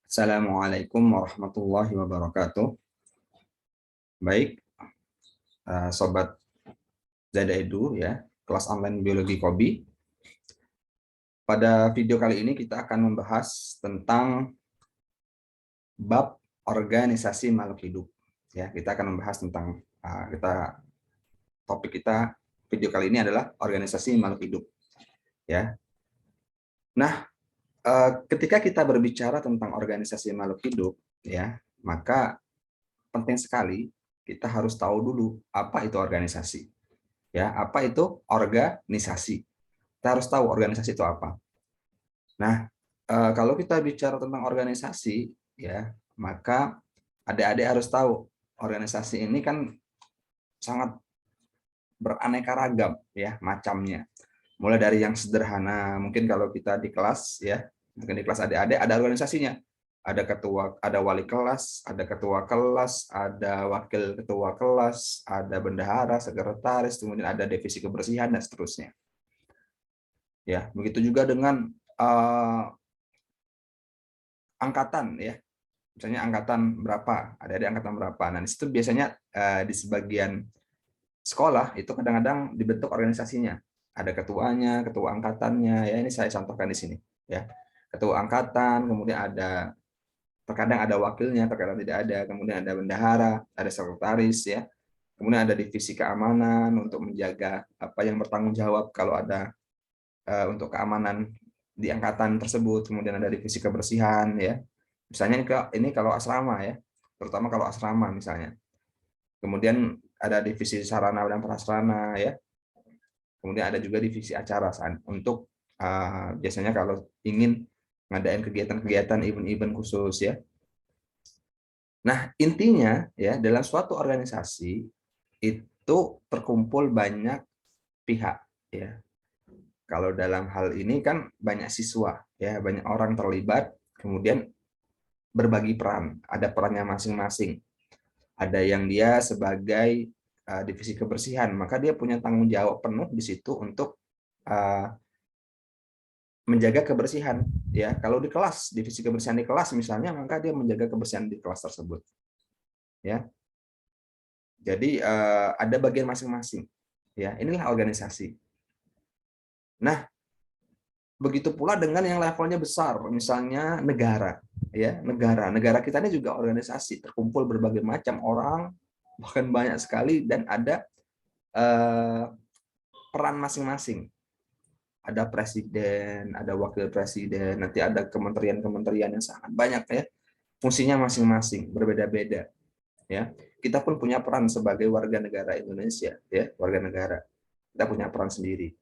Assalamualaikum warahmatullahi wabarakatuh. Baik, Sobat Zada Edu ya, kelas online biologi Kobi. Pada video kali ini kita akan membahas tentang bab organisasi makhluk hidup. Ya, kita akan membahas tentang topik kita video kali ini adalah organisasi makhluk hidup. Ya. Nah, ketika kita berbicara tentang organisasi makhluk hidup, ya, maka penting sekali kita harus tahu dulu apa itu organisasi. Ya, apa itu organisasi? Kita harus tahu organisasi itu apa. Nah, kalau kita bicara tentang organisasi, ya, maka adik-adik harus tahu organisasi ini kan sangat beraneka ragam, ya, macamnya. Mulai dari yang sederhana, mungkin kalau kita di kelas, ya, mungkin di kelas adik-adik ada organisasinya. Ada ketua, ada wali kelas, ada ketua kelas, ada wakil ketua kelas, ada bendahara, sekretaris, kemudian ada divisi kebersihan dan seterusnya. Ya, begitu juga dengan angkatan, ya. Misalnya angkatan berapa, ada angkatan berapa. Nah, di situ biasanya di sebagian sekolah itu kadang-kadang dibentuk organisasinya. Ada ketuanya, ketua angkatannya, ya ini saya contohkan di sini, ya. Ketua angkatan, kemudian ada terkadang ada wakilnya, terkadang tidak ada, kemudian ada bendahara, ada sekretaris, ya. Kemudian ada divisi keamanan untuk menjaga apa yang bertanggung jawab kalau ada untuk keamanan di angkatan tersebut, kemudian ada divisi kebersihan, ya. Misalnya ini kalau asrama, ya, terutama kalau asrama misalnya. Kemudian ada divisi sarana dan prasarana, ya. Kemudian ada juga divisi acara untuk biasanya kalau ingin ngadain kegiatan-kegiatan event-event khusus, ya. Nah, intinya ya dalam suatu organisasi itu terkumpul banyak pihak, ya. Kalau dalam hal ini kan banyak siswa, ya, banyak orang terlibat, kemudian berbagi peran, ada perannya masing-masing. Ada yang dia sebagai divisi kebersihan, maka dia punya tanggung jawab penuh di situ untuk menjaga kebersihan. Ya, kalau di kelas, divisi kebersihan di kelas misalnya, maka dia menjaga kebersihan di kelas tersebut. Ya, jadi ada bagian masing-masing. Ya, inilah organisasi. Nah, begitu pula dengan yang levelnya besar, misalnya negara. Ya, negara kita ini juga organisasi, terkumpul berbagai macam orang, bahkan banyak sekali, dan ada peran masing-masing. Ada presiden, ada wakil presiden, nanti ada kementerian-kementerian yang sangat banyak, ya. Fungsinya masing-masing, berbeda-beda, ya. Kita pun punya peran sebagai warga negara Indonesia, ya, warga negara. Kita punya peran sendiri.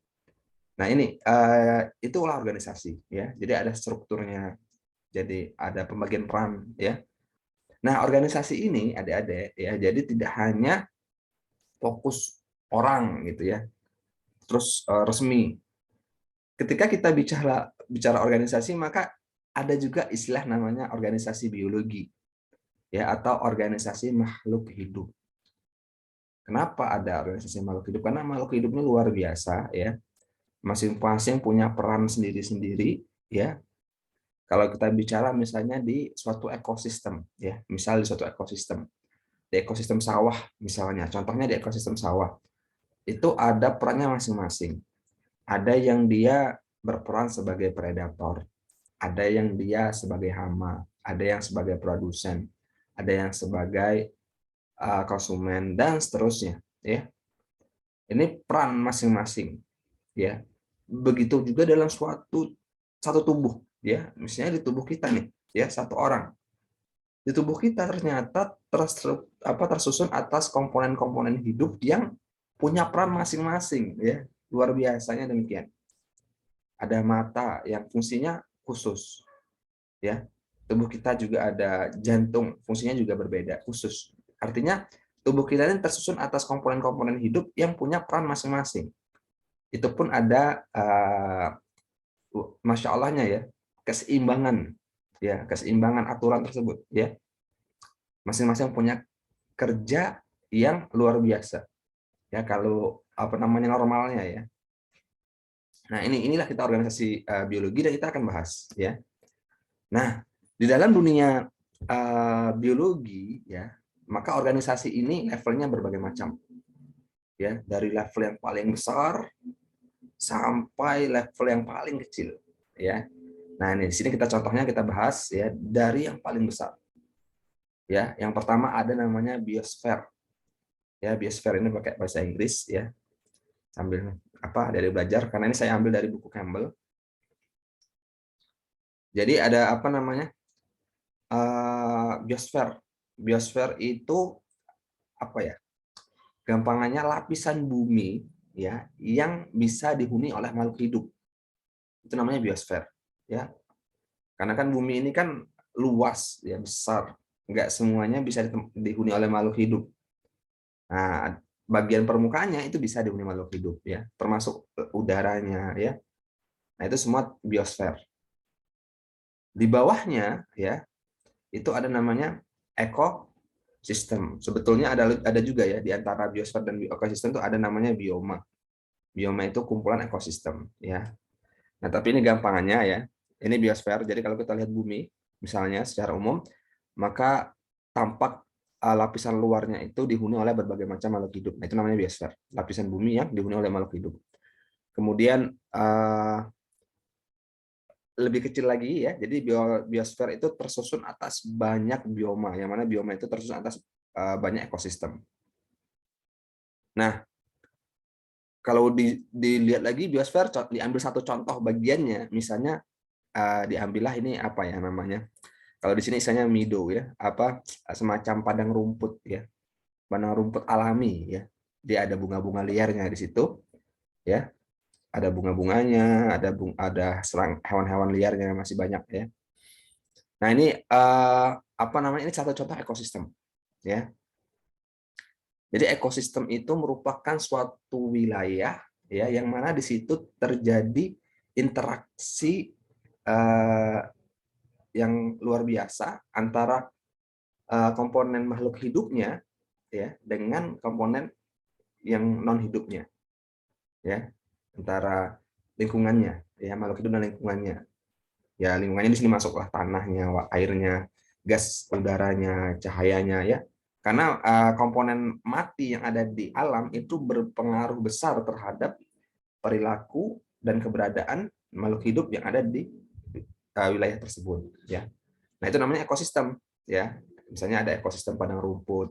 Nah, ini itulah organisasi, ya. Jadi ada strukturnya. Jadi ada pembagian peran, ya. Nah, organisasi ini adik-adik, ya, jadi tidak hanya fokus orang gitu, ya. Terus resmi. Ketika kita bicara organisasi, maka ada juga istilah namanya organisasi biologi, ya, atau organisasi makhluk hidup. Kenapa ada organisasi makhluk hidup? Karena makhluk hidup ini luar biasa, ya. Masing-masing punya peran sendiri-sendiri, ya. Kalau kita bicara misalnya di suatu ekosistem, ya, misal di suatu ekosistem, di ekosistem sawah misalnya, contohnya di ekosistem sawah, itu ada perannya masing-masing. Ada yang dia berperan sebagai predator, ada yang dia sebagai hama, ada yang sebagai produsen, ada yang sebagai konsumen, dan seterusnya, ya. Ini peran masing-masing, ya. Begitu juga dalam satu tubuh, ya. Misalnya di tubuh kita nih, ya, satu orang. Di tubuh kita ternyata tersusun atas komponen-komponen hidup yang punya peran masing-masing, ya. Luar biasanya demikian. Ada mata yang fungsinya khusus, ya. Tubuh kita juga ada jantung, fungsinya juga berbeda, khusus. Artinya tubuh kita ini tersusun atas komponen-komponen hidup yang punya peran masing-masing. Itu pun ada masya Allahnya, ya, keseimbangan, ya, keseimbangan aturan tersebut, ya. Masing-masing punya kerja yang luar biasa, ya, kalau apa namanya normalnya, ya. Nah, inilah kita organisasi biologi, dan kita akan bahas, ya. Nah, Di dalam dunia biologi ya, maka organisasi ini levelnya berbagai macam ya, dari level yang paling besar sampai level yang paling kecil ya. Nah, ini di sini kita contohnya kita bahas ya dari yang paling besar. Ya, yang pertama ada namanya biosfer. Ya, biosfer ini pakai bahasa Inggris ya. Sambil dari belajar karena ini saya ambil dari buku Campbell. Jadi ada apa namanya? Biosfer. Biosfer itu apa ya? Gampangannya lapisan bumi ya yang bisa dihuni oleh makhluk hidup. Itu namanya biosfer ya. Karena kan bumi ini kan luas ya, besar. Nggak semuanya bisa dihuni oleh makhluk hidup. Nah, bagian permukaannya itu bisa dihuni makhluk hidup ya, termasuk udaranya ya. Nah, itu semua biosfer. Di bawahnya ya, itu ada namanya ekosistem. Sebetulnya ada juga ya di antara biosfer dan ekosistem itu ada namanya bioma. Bioma itu kumpulan ekosistem ya. Nah, tapi ini gampangannya ya. Ini biosfer. Jadi kalau kita lihat bumi misalnya secara umum, maka tampak lapisan luarnya itu dihuni oleh berbagai macam makhluk hidup. Nah, itu namanya biosfer. Lapisan bumi yang dihuni oleh makhluk hidup. Kemudian lebih kecil lagi ya. Jadi biosfer itu tersusun atas banyak bioma, yang mana bioma itu tersusun atas banyak ekosistem. Nah, kalau dilihat lagi biosfer, diambil satu contoh bagiannya, misalnya diambillah ini apa ya namanya? Kalau di sini misalnya meadow ya, semacam padang rumput ya, padang rumput alami ya. Dia ada bunga-bunga liarnya di situ ya, ada bunga-bunganya, ada hewan-hewan liarnya masih banyak ya. Nah, ini apa namanya? Ini satu contoh ekosistem ya. Jadi ekosistem itu merupakan suatu wilayah ya yang mana di situ terjadi interaksi eh, yang luar biasa antara komponen makhluk hidupnya ya dengan komponen yang non hidupnya ya, antara lingkungannya ya, makhluk hidup dan lingkungannya. Ya, lingkungannya di sini masuklah tanahnya, airnya, gas udaranya, cahayanya ya. Karena komponen mati yang ada di alam itu berpengaruh besar terhadap perilaku dan keberadaan makhluk hidup yang ada di wilayah tersebut ya. Nah, itu namanya ekosistem ya. Misalnya ada ekosistem padang rumput.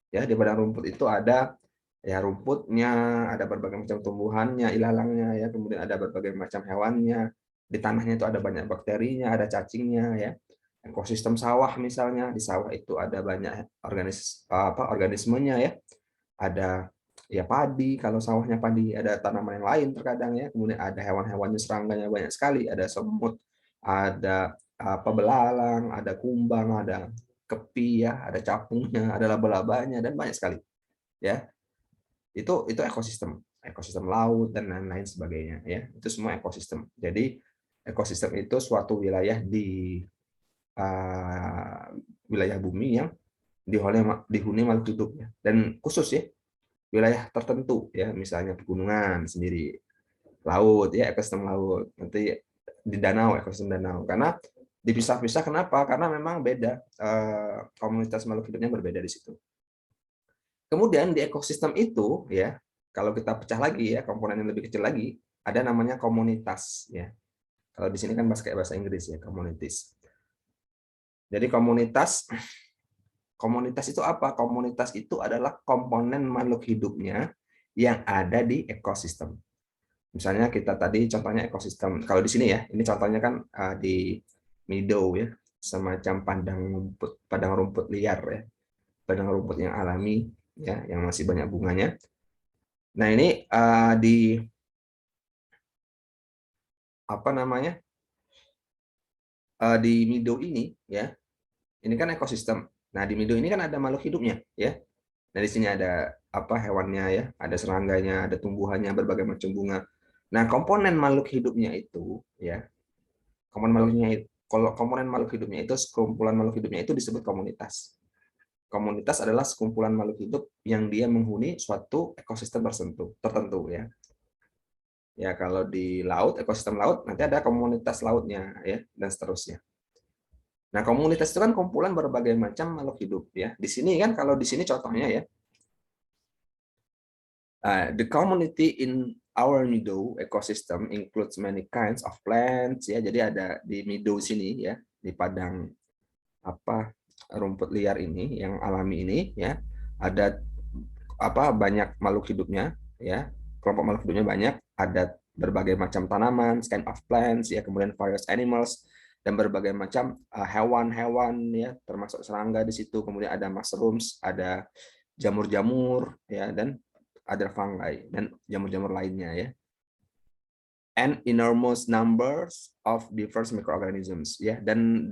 Ya, di padang rumput itu ada ya rumputnya, ada berbagai macam tumbuhannya, ilalangnya ya, kemudian ada berbagai macam hewannya. Di tanahnya itu ada banyak bakterinya, ada cacingnya ya. Ekosistem sawah misalnya, di sawah itu ada banyak organismenya ya. Ada ya padi, kalau sawahnya padi, ada tanaman yang lain terkadang ya. Kemudian ada hewan-hewannya, serangganya banyak sekali, ada semut, ada belalang, ada kumbang, ada kepi ya, ada capungnya, ada laba-labanya dan banyak sekali ya. Itu ekosistem, ekosistem laut dan lain-lain sebagainya ya. Itu semua ekosistem. Jadi ekosistem itu suatu wilayah di uh, wilayah bumi yang dihuni makhluk hidup ya. Dan khusus ya wilayah tertentu ya, misalnya pegunungan sendiri, laut ya, ekosistem laut. Nanti di danau, ekosistem danau. Karena dipisah-pisah kenapa? Karena memang beda, komunitas makhluk hidupnya berbeda di situ. Kemudian di ekosistem itu ya, kalau kita pecah lagi ya, komponen yang lebih kecil lagi, ada namanya komunitas ya. Kalau di sini kan pakai bahasa Inggris ya, communities. Jadi komunitas itu apa? Komunitas itu adalah komponen makhluk hidupnya yang ada di ekosistem. Misalnya kita tadi contohnya ekosistem. Kalau di sini ya, ini contohnya kan di meadow ya, semacam padang rumput liar ya, padang rumput yang alami ya, yang masih banyak bunganya. Nah, ini di apa namanya? Di meadow ini ya. Ini kan ekosistem. Nah, di meadow ini kan ada makhluk hidupnya ya. Nah, di sini ada hewannya ya, ada serangganya, ada tumbuhannya, berbagai macam bunga. Nah, komponen makhluk hidupnya itu ya, komponen makhluk hidupnya itu, sekumpulan makhluk hidupnya itu disebut komunitas. Komunitas adalah sekumpulan makhluk hidup yang dia menghuni suatu ekosistem tertentu ya. Ya, kalau di laut, ekosistem laut, nanti ada komunitas lautnya ya, dan seterusnya. Nah, komunitas itu kan kumpulan berbagai macam makhluk hidup ya. Di sini kan kalau di sini contohnya ya, the community in our meadow ecosystem includes many kinds of plants ya. Jadi ada di meadow sini ya, di padang apa rumput liar ini yang alami ini ya, ada banyak makhluk hidupnya ya. Kelompok makhluk hidupnya banyak, ada berbagai macam tanaman, kind of plants ya, kemudian various animals dan berbagai macam hewan-hewan ya, termasuk serangga di situ, kemudian ada mushrooms, ada jamur-jamur ya, dan ada fungi dan jamur-jamur lainnya ya. And enormous numbers of diverse microorganisms ya, dan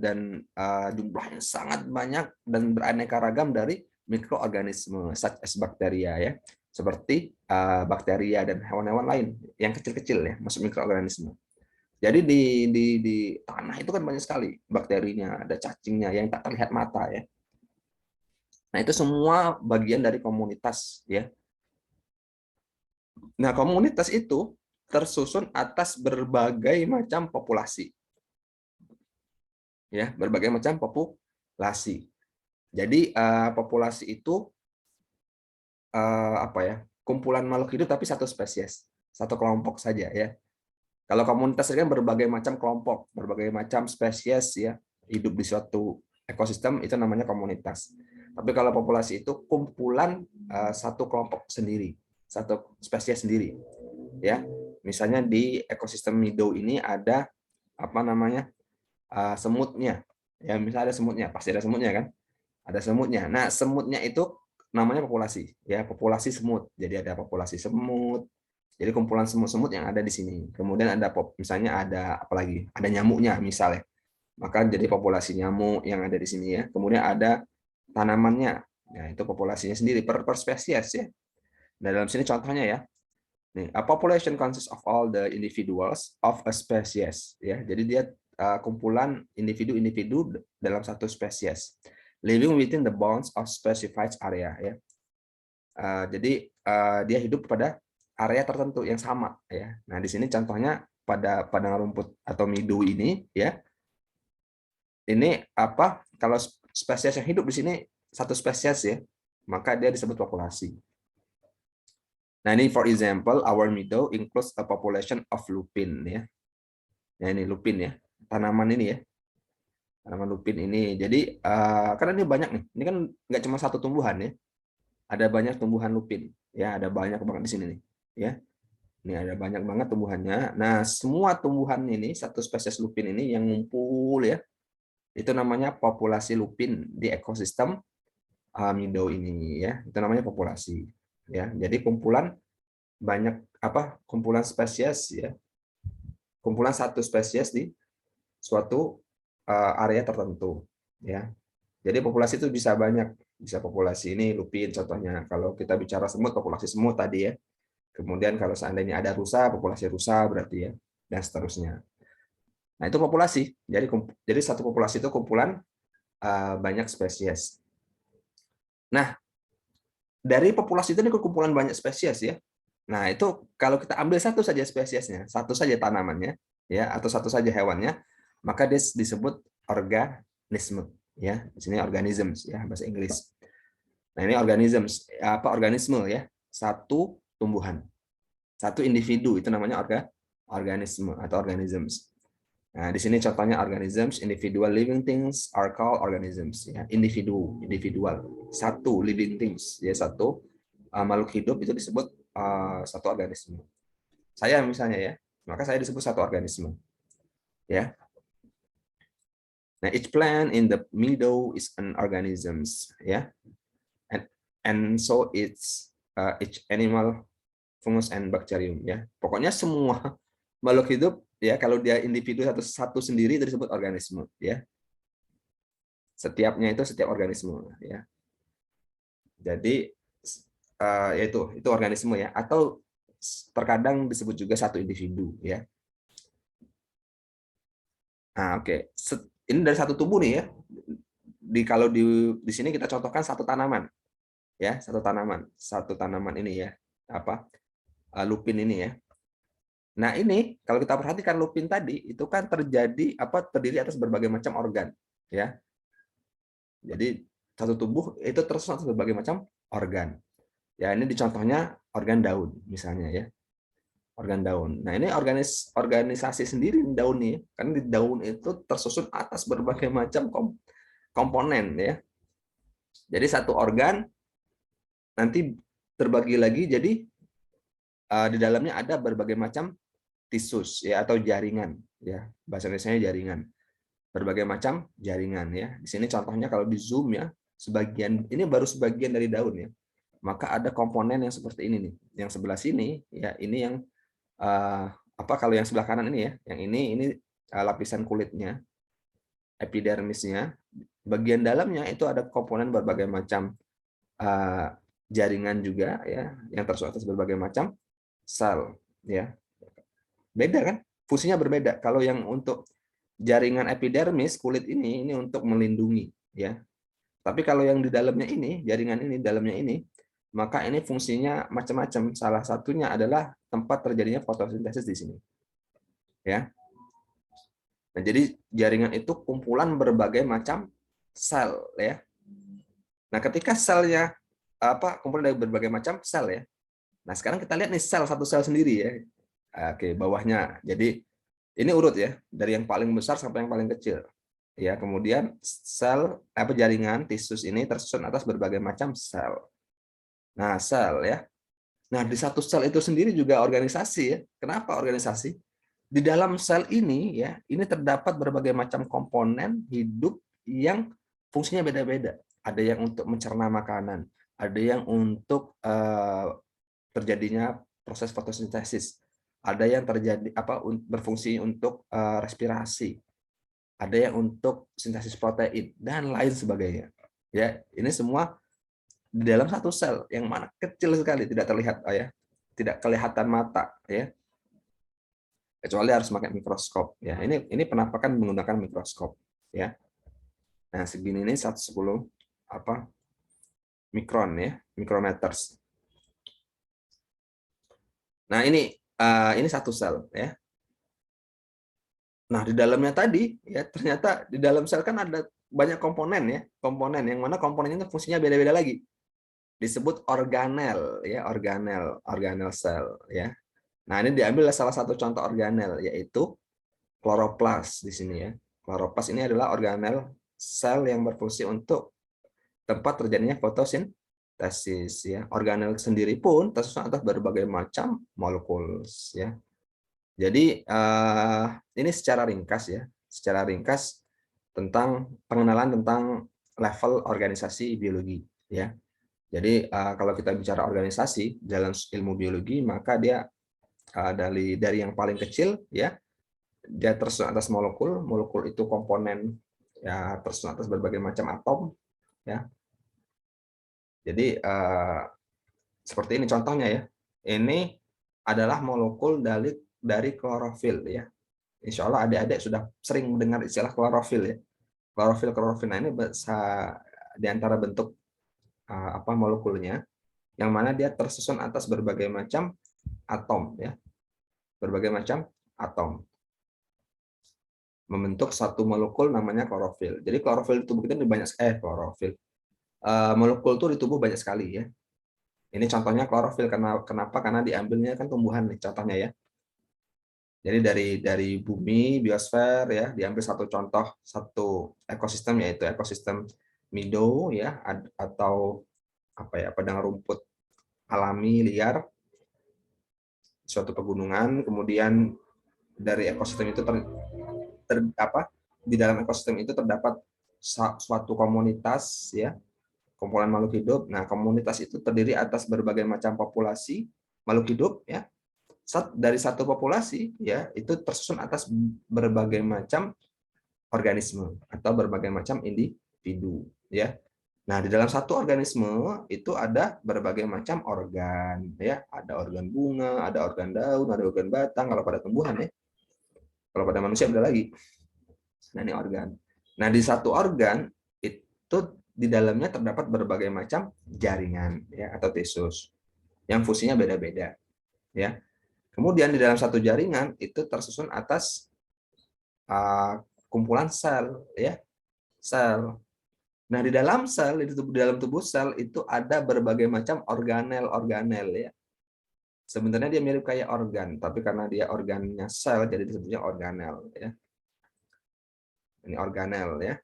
jumlahnya sangat banyak dan beraneka ragam dari mikroorganisme such as bakteria ya, seperti bakteria dan hewan-hewan lain yang kecil-kecil ya, masuk mikroorganisme. Jadi di tanah itu kan banyak sekali bakterinya, ada cacingnya yang tak terlihat mata ya. Nah, itu semua bagian dari komunitas ya. Nah, komunitas itu tersusun atas berbagai macam populasi. Ya, berbagai macam populasi. Jadi populasi itu apa ya? Kumpulan makhluk hidup tapi satu spesies, satu kelompok saja ya. Kalau komunitas itu kan berbagai macam kelompok, berbagai macam spesies ya, hidup di suatu ekosistem, itu namanya komunitas. Tapi kalau populasi itu kumpulan satu kelompok sendiri, satu spesies sendiri ya. Misalnya di ekosistem meadow ini ada apa namanya? Semutnya. Ya, misalnya ada semutnya, pasti ada semutnya kan? Ada semutnya. Nah, semutnya itu namanya populasi, ya, populasi semut. Jadi ada populasi semut. Jadi kumpulan semut-semut yang ada di sini. Kemudian ada misalnya ada apa lagi? Ada nyamuknya misalnya. Maka jadi populasi nyamuk yang ada di sini ya. Kemudian ada tanamannya. Nah, itu populasinya sendiri per spesies ya. Nah, dalam sini contohnya ya. Nih, a population consists of all the individuals of a species ya. Jadi dia kumpulan individu-individu dalam satu spesies living within the bounds of specified area ya. Jadi dia hidup pada area tertentu yang sama ya. Nah, di sini contohnya pada padang rumput atau meadow ini ya. Ini apa? Kalau spesies yang hidup di sini satu spesies ya, maka dia disebut populasi. Nah, ini for example, our meadow includes a population of lupin ya. Nah, ini lupin ya. Tanaman ini ya. Tanaman lupin ini. Jadi karena ini banyak nih. Ini kan nggak cuma satu tumbuhan ya. Ada banyak tumbuhan lupin ya, ada banyak banget di sini nih ya. Ini ada banyak banget tumbuhannya. Nah, semua tumbuhan ini satu spesies lupin ini yang ngumpul ya. Itu namanya populasi lupin di ekosistem meadow ini ya. Itu namanya populasi ya. Jadi kumpulan banyak kumpulan spesies ya. Kumpulan satu spesies di suatu area tertentu ya. Jadi populasi itu bisa banyak, bisa populasi ini lupin contohnya. Kalau kita bicara semut, populasi semut tadi ya. Kemudian kalau seandainya ada rusa, populasi rusa berarti ya, dan seterusnya. Nah, itu populasi. Jadi satu populasi itu kumpulan banyak spesies. Nah, dari populasi itu ini kumpulan banyak spesies ya. Nah, itu kalau kita ambil satu saja spesiesnya, satu saja tanamannya ya, atau satu saja hewannya, maka dia disebut organisme ya. Di sini organisms ya bahasa Inggris. Nah, ini organisms organisme ya. Satu tumbuhan. Satu individu itu namanya organisme atau organisms. Nah, di sini contohnya organisms, individual living things are called organisms ya. Individual. Satu living things ya, satu makhluk hidup itu disebut satu organisme. Saya misalnya ya, maka saya disebut satu organisme. Ya. Nah, each plant in the meadow is an organisms ya. And so it's each animal, fungus and bacterium ya. Pokoknya semua makhluk hidup ya, kalau dia individu satu sendiri itu disebut organisme ya. Setiapnya itu setiap organisme ya. Jadi itu organisme ya, atau terkadang disebut juga satu individu ya. Nah, oke. Ini dari satu tubuh nih ya. Kalau di sini kita contohkan satu tanaman ya, satu tanaman ini ya, lupin ini ya. Nah, ini kalau kita perhatikan lupin tadi itu kan terdiri atas berbagai macam organ ya. Jadi satu tubuh itu tersusun atas berbagai macam organ. Ya, ini di contohnya organ daun misalnya ya. Organ daun. Nah, ini organisasi sendiri daun nih, karena di daun itu tersusun atas berbagai macam komponen ya. Jadi satu organ nanti terbagi lagi jadi di dalamnya ada berbagai macam tisus ya atau jaringan ya. Bahasa Indonesianya jaringan. Berbagai macam jaringan ya. Di sini contohnya kalau di zoom ya, sebagian ini baru sebagian dari daun ya. Maka ada komponen yang seperti ini nih. Yang sebelah sini ya, ini yang apa kalau yang sebelah kanan ini ya, yang ini lapisan kulitnya, epidermisnya. Bagian dalamnya itu ada komponen berbagai macam jaringan juga ya, yang tersusun atas berbagai macam sel ya. Beda kan? Fungsinya berbeda. Kalau yang untuk jaringan epidermis kulit ini untuk melindungi ya. Tapi kalau yang di dalamnya ini, jaringan ini dalamnya ini, maka ini fungsinya macam-macam. Salah satunya adalah tempat terjadinya fotosintesis di sini. Ya. Nah, jadi jaringan itu kumpulan berbagai macam sel ya. Nah, ketika selnya kumpulan dari berbagai macam sel ya. Nah, sekarang kita lihat nih satu sel sendiri ya. Oke, bawahnya. Jadi ini urut ya, dari yang paling besar sampai yang paling kecil. Ya, kemudian jaringan tisus ini tersusun atas berbagai macam sel. Nah, sel ya. Nah, di satu sel itu sendiri juga organisasi ya. Kenapa organisasi? Di dalam sel ini ya, ini terdapat berbagai macam komponen hidup yang fungsinya beda-beda. Ada yang untuk mencerna makanan, ada yang untuk terjadinya proses fotosintesis, ada yang berfungsi untuk respirasi, ada yang untuk sintesis protein dan lain sebagainya. Ya, ini semua di dalam satu sel yang mana kecil sekali, tidak terlihat ya, tidak kelihatan mata ya. Kecuali harus pakai mikroskop ya. Ini penampakan menggunakan mikroskop ya. Nah, segini ini 110 mikron ya, micrometers. Nah, ini satu sel ya. Nah, di dalamnya tadi ya ternyata di dalam sel kan ada banyak komponen ya, komponen yang mana komponennya itu fungsinya beda-beda lagi. Disebut organel ya, organel sel ya. Nah, ini diambil salah satu contoh organel yaitu kloroplas di sini ya. Kloroplas ini adalah organel sel yang berfungsi untuk tempat terjadinya fotosintesis ya. Organel sendiri pun tersusun atas berbagai macam molekul ya. Jadi ini secara ringkas ya, secara ringkas tentang pengenalan tentang level organisasi biologi ya. Jadi kalau kita bicara organisasi dalam ilmu biologi, maka dia dari yang paling kecil ya, dia tersusun atas molekul, molekul itu komponen ya tersusun atas berbagai macam atom ya. Jadi seperti ini contohnya ya. Ini adalah molekul dari klorofil ya. Insya Allah adik-adik sudah sering mendengar istilah klorofil ya. Klorofil. Nah, ini di antara bentuk molekulnya, yang mana dia tersusun atas berbagai macam atom ya, berbagai macam atom membentuk satu molekul namanya klorofil. Jadi klorofil di tubuh kita banyak molekul itu di tubuh banyak sekali ya. Ini contohnya klorofil. Kenapa? Karena diambilnya kan tumbuhan nih contohnya ya. Jadi dari bumi, biosfer ya, diambil satu contoh, satu ekosistem yaitu ekosistem meadow ya, atau padang rumput alami liar, suatu pegunungan. Kemudian dari ekosistem itu di dalam ekosistem itu terdapat suatu komunitas ya, kumpulan makhluk hidup. Nah, komunitas itu terdiri atas berbagai macam populasi makhluk hidup ya. Dari satu populasi ya itu tersusun atas berbagai macam organisme atau berbagai macam individu ya. Nah, di dalam satu organisme itu ada berbagai macam organ ya, ada organ bunga, ada organ daun, ada organ batang kalau pada tumbuhan ya. Kalau pada manusia beda lagi. Nah, ini organ. Nah, di satu organ itu di dalamnya terdapat berbagai macam jaringan ya atau tisus yang fungsinya beda-beda ya. Kemudian di dalam satu jaringan itu tersusun atas kumpulan sel ya. Sel. Nah, di dalam sel, di dalam tubuh sel itu ada berbagai macam organel-organel ya. Sebenarnya dia mirip kayak organ, tapi karena dia organnya sel, jadi disebutnya organel ya. Ini organel ya,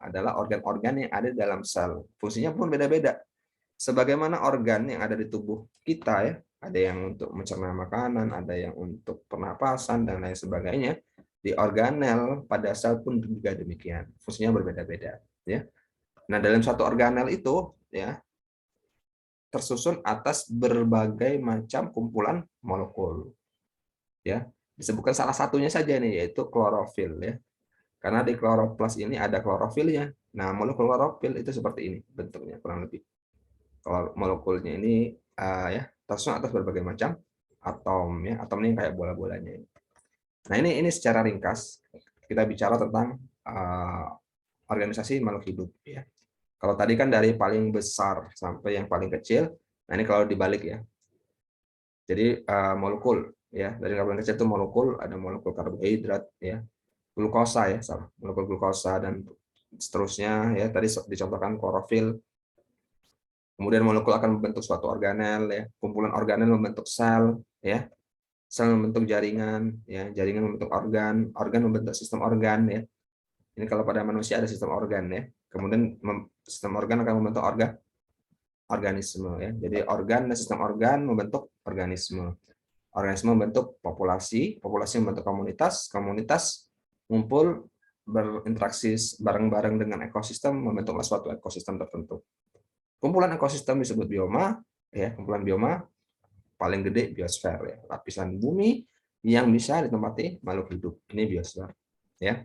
adalah organ-organ yang ada di dalam sel. Fungsinya pun beda-beda. Sebagaimana organ yang ada di tubuh kita ya, ada yang untuk mencerna makanan, ada yang untuk pernapasan dan lain sebagainya. Di organel pada sel pun juga demikian. Fungsinya berbeda-beda ya. Nah, dalam satu organel itu ya tersusun atas berbagai macam kumpulan molekul. Ya, disebutkan salah satunya saja nih, yaitu klorofil ya. Karena di kloroplas ini ada klorofilnya. Nah, molekul klorofil itu seperti ini bentuknya kurang lebih. Kalau molekulnya ini ya tersusun atas berbagai macam atom ya. Atom ini kayak bola-bolanya. Nah, ini secara ringkas kita bicara tentang organisasi makhluk hidup ya. Kalau tadi kan dari paling besar sampai yang paling kecil. Nah, ini kalau dibalik ya. Jadi molekul ya, dari yang paling kecil itu molekul, ada molekul karbohidrat ya, glukosa ya, salah, molekul glukosa dan seterusnya ya. Tadi dicontohkan klorofil. Kemudian molekul akan membentuk suatu organel ya, kumpulan organel membentuk sel ya, sel membentuk jaringan ya, jaringan membentuk organ, organ membentuk sistem organ ya. Ini kalau pada manusia ada sistem organ ya. Kemudian sistem organ akan membentuk organisme ya. Jadi organ dan sistem organ membentuk organisme. Organisme membentuk populasi, populasi membentuk komunitas, komunitas ngumpul berinteraksi bareng-bareng dengan ekosistem membentuklah suatu ekosistem tertentu. Kumpulan ekosistem disebut bioma, ya, kumpulan bioma paling gede biosfer ya, lapisan bumi yang bisa ditempati makhluk hidup. Ini biosfer, ya.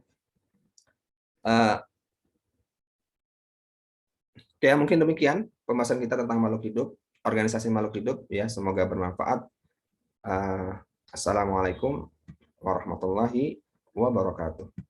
Oke, mungkin demikian pembahasan kita tentang makhluk hidup, organisasi makhluk hidup ya, semoga bermanfaat. Assalamualaikum warahmatullahi wabarakatuh.